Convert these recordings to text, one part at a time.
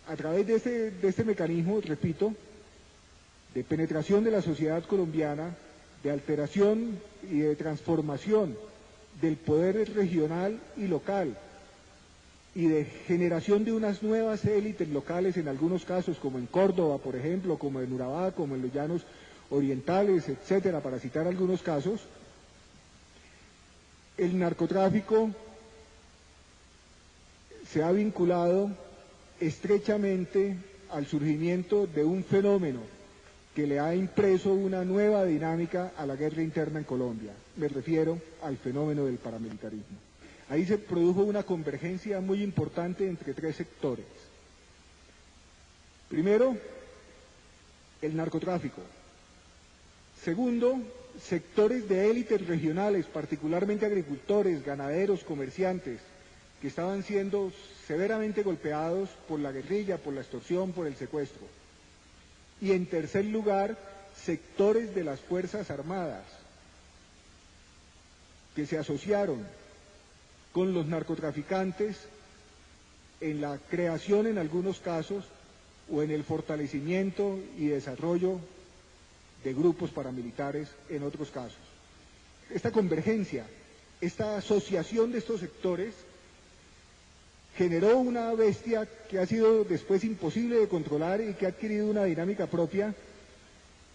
A través de este mecanismo, repito, de penetración de la sociedad colombiana, de alteración y de transformación del poder regional y local, y de generación de unas nuevas élites locales en algunos casos, como en Córdoba, por ejemplo, como en Urabá, como en los llanos orientales, etcétera, para citar algunos casos, el narcotráfico se ha vinculado estrechamente al surgimiento de un fenómeno que le ha impreso una nueva dinámica a la guerra interna en Colombia. Me refiero al fenómeno del paramilitarismo. Ahí se produjo una convergencia muy importante entre tres sectores. Primero, el narcotráfico. Segundo, sectores de élites regionales, particularmente agricultores, ganaderos, comerciantes, que estaban siendo severamente golpeados por la guerrilla, por la extorsión, por el secuestro. Y en tercer lugar, sectores de las Fuerzas Armadas, que se asociaron con los narcotraficantes en la creación, en algunos casos, o en el fortalecimiento y desarrollo de grupos paramilitares en otros casos. Esta convergencia, esta asociación de estos sectores generó una bestia que ha sido después imposible de controlar y que ha adquirido una dinámica propia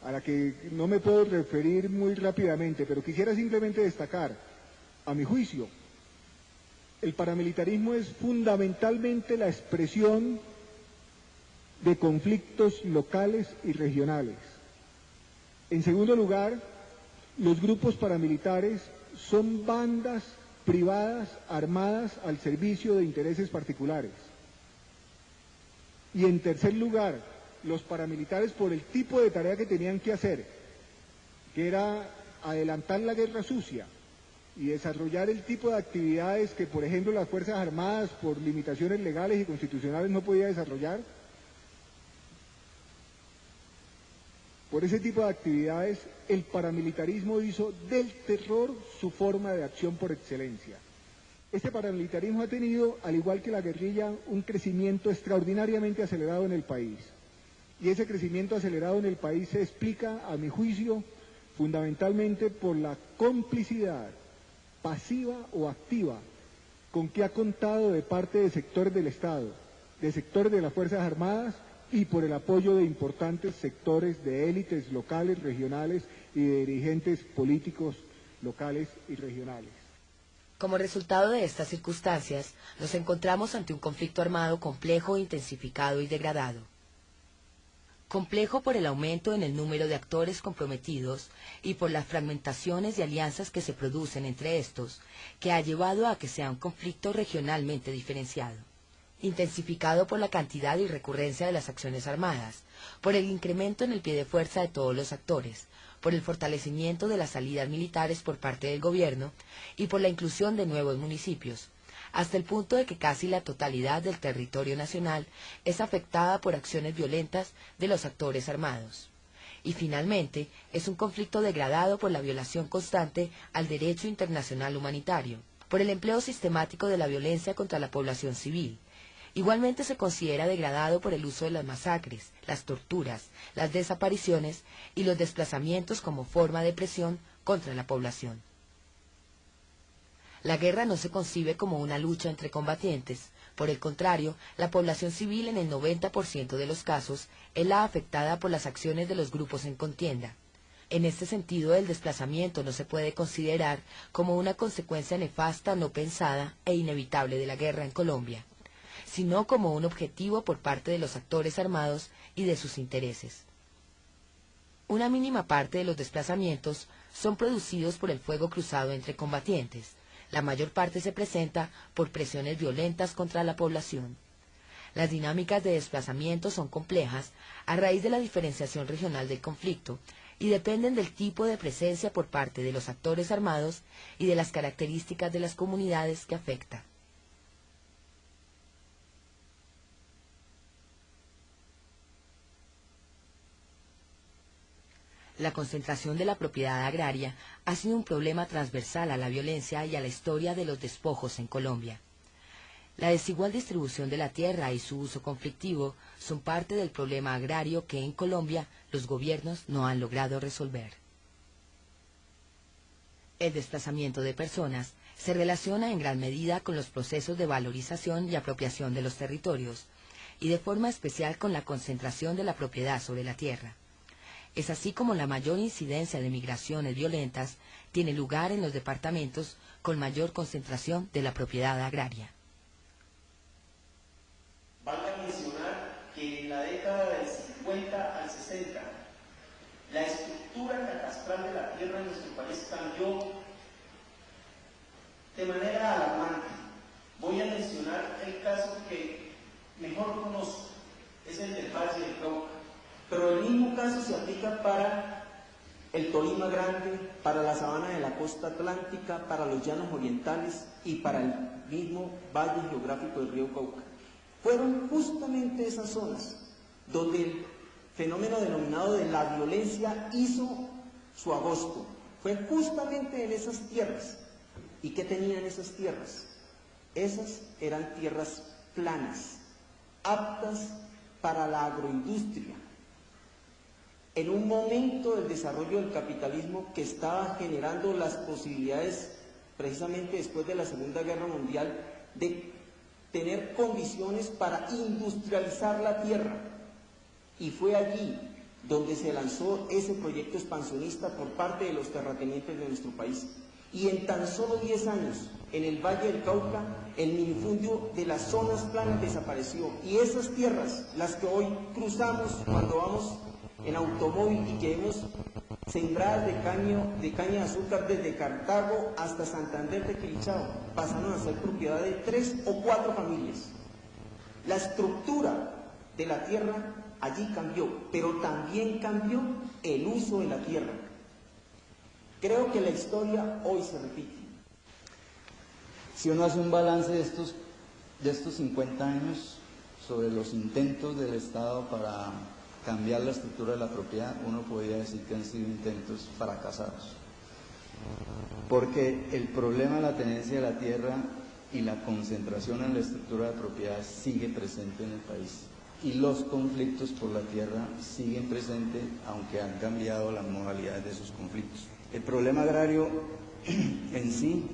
a la que no me puedo referir muy rápidamente, pero quisiera simplemente destacar, a mi juicio, el paramilitarismo es fundamentalmente la expresión de conflictos locales y regionales. En segundo lugar, los grupos paramilitares son bandas privadas armadas al servicio de intereses particulares. Y en tercer lugar, los paramilitares, por el tipo de tarea que tenían que hacer, que era adelantar la guerra sucia y desarrollar el tipo de actividades que, por ejemplo, las Fuerzas Armadas, por limitaciones legales y constitucionales, no podía desarrollar. Por ese tipo de actividades, el paramilitarismo hizo del terror su forma de acción por excelencia. Este paramilitarismo ha tenido, al igual que la guerrilla, un crecimiento extraordinariamente acelerado en el país. Y ese crecimiento acelerado en el país se explica, a mi juicio, fundamentalmente por la complicidad pasiva o activa con que ha contado de parte de sectores del Estado, de sectores de las Fuerzas Armadas, y por el apoyo de importantes sectores de élites locales, regionales y de dirigentes políticos locales y regionales. Como resultado de estas circunstancias, nos encontramos ante un conflicto armado complejo, intensificado y degradado. Complejo por el aumento en el número de actores comprometidos y por las fragmentaciones y alianzas que se producen entre estos, que ha llevado a que sea un conflicto regionalmente diferenciado. Intensificado por la cantidad y recurrencia de las acciones armadas, por el incremento en el pie de fuerza de todos los actores, por el fortalecimiento de las salidas militares por parte del gobierno y por la inclusión de nuevos municipios, hasta el punto de que casi la totalidad del territorio nacional es afectada por acciones violentas de los actores armados. Y finalmente, es un conflicto degradado por la violación constante al derecho internacional humanitario, por el empleo sistemático de la violencia contra la población civil. Igualmente se considera degradado por el uso de las masacres, las torturas, las desapariciones y los desplazamientos como forma de presión contra la población. La guerra no se concibe como una lucha entre combatientes. Por el contrario, la población civil en el 90% de los casos es la afectada por las acciones de los grupos en contienda. En este sentido, el desplazamiento no se puede considerar como una consecuencia nefasta, no pensada e inevitable de la guerra en Colombia, sino como un objetivo por parte de los actores armados y de sus intereses. Una mínima parte de los desplazamientos son producidos por el fuego cruzado entre combatientes. La mayor parte se presenta por presiones violentas contra la población. Las dinámicas de desplazamiento son complejas a raíz de la diferenciación regional del conflicto y dependen del tipo de presencia por parte de los actores armados y de las características de las comunidades que afecta. La concentración de la propiedad agraria ha sido un problema transversal a la violencia y a la historia de los despojos en Colombia. La desigual distribución de la tierra y su uso conflictivo son parte del problema agrario que en Colombia los gobiernos no han logrado resolver. El desplazamiento de personas se relaciona en gran medida con los procesos de valorización y apropiación de los territorios, y de forma especial con la concentración de la propiedad sobre la tierra. Es así como la mayor incidencia de migraciones violentas tiene lugar en los departamentos con mayor concentración de la propiedad agraria. Valga mencionar que en la década del 50 al 60, la estructura catastral de la tierra en nuestro país cambió de manera alarmante. Voy a mencionar el caso que mejor conozco, es el del Valle del Cauca, pero el mismo caso se aplica para el Tolima Grande, para la sabana de la costa atlántica, para los llanos orientales y para el mismo valle geográfico del río Cauca. Fueron justamente esas zonas donde el fenómeno denominado de la violencia hizo su agosto. Fue justamente en esas tierras. ¿Y qué tenían esas tierras? Esas eran tierras planas, aptas para la agroindustria. En un momento del desarrollo del capitalismo que estaba generando las posibilidades, precisamente después de la Segunda Guerra Mundial, de tener condiciones para industrializar la tierra. Y fue allí donde se lanzó ese proyecto expansionista por parte de los terratenientes de nuestro país. Y en tan solo 10 años, en el Valle del Cauca, el minifundio de las zonas planas desapareció. Y esas tierras, las que hoy cruzamos cuando vamos en automóvil y que vemos sembradas de caña de azúcar desde Cartago hasta Santander de Quilichao, pasaron a ser propiedad de 3 o 4 familias. La estructura de la tierra allí cambió, pero también cambió el uso de la tierra. Creo que la historia hoy se repite. Si uno hace un balance de estos 50 años sobre los intentos del Estado para cambiar la estructura de la propiedad, uno podría decir que han sido intentos fracasados. Porque el problema de la tenencia de la tierra y la concentración en la estructura de propiedad sigue presente en el país. Y los conflictos por la tierra siguen presentes, aunque han cambiado las modalidades de esos conflictos. El problema agrario en sí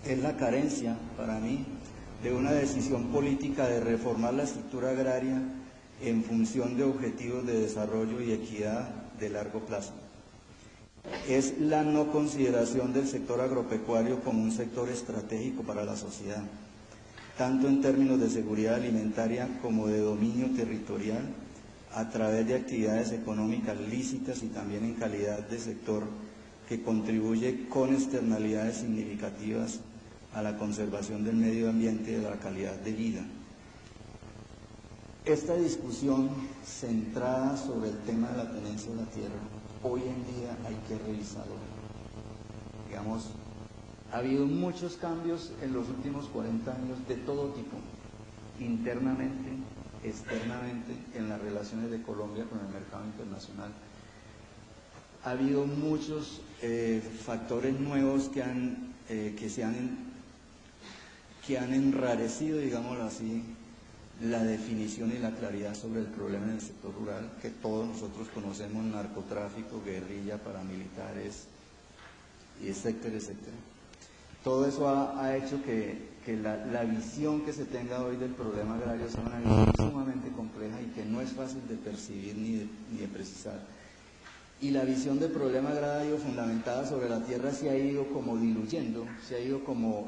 es la carencia, para mí, de una decisión política de reformar la estructura agraria en función de objetivos de desarrollo y equidad de largo plazo. Es la no consideración del sector agropecuario como un sector estratégico para la sociedad, tanto en términos de seguridad alimentaria como de dominio territorial, a través de actividades económicas lícitas y también en calidad de sector que contribuye con externalidades significativas a la conservación del medio ambiente y de la calidad de vida. Esta discusión centrada sobre el tema de la tenencia de la tierra, hoy en día hay que revisarla. Digamos, ha habido muchos cambios en los últimos 40 años de todo tipo, internamente, externamente, en las relaciones de Colombia con el mercado internacional. Ha habido muchos factores nuevos que han enrarecido, digámoslo así, la definición y la claridad sobre el problema en el sector rural, que todos nosotros conocemos: narcotráfico, guerrilla, paramilitares, etcétera, etcétera. Todo eso ha hecho que la visión que se tenga hoy del problema agrario sea una visión sumamente compleja y que no es fácil de percibir ni de precisar. Y la visión del problema agrario fundamentada sobre la tierra se ha ido como diluyendo,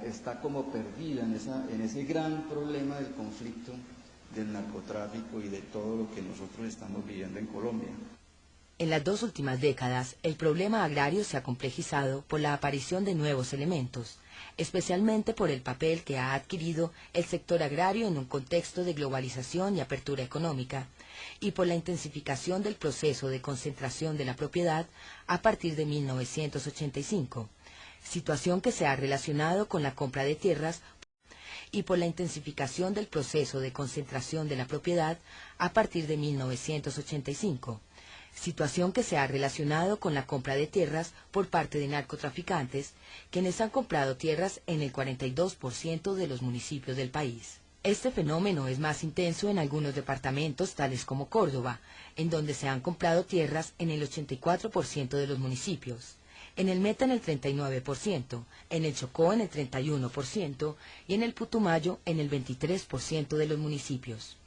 está como perdida en ese gran problema del conflicto del narcotráfico y de todo lo que nosotros estamos viviendo en Colombia. En las 2 últimas décadas, el problema agrario se ha complejizado por la aparición de nuevos elementos, especialmente por el papel que ha adquirido el sector agrario en un contexto de globalización y apertura económica, y por la intensificación del proceso de concentración de la propiedad a partir de 1985, situación que se ha relacionado con la compra de tierras, y por la intensificación del proceso de concentración de la propiedad a partir de 1985, situación que se ha relacionado con la compra de tierras por parte de narcotraficantes, quienes han comprado tierras en el 42% de los municipios del país. Este fenómeno es más intenso en algunos departamentos, tales como Córdoba, en donde se han comprado tierras en el 84% de los municipios, en el Meta en el 39%, en el Chocó en el 31% y en el Putumayo en el 23% de los municipios.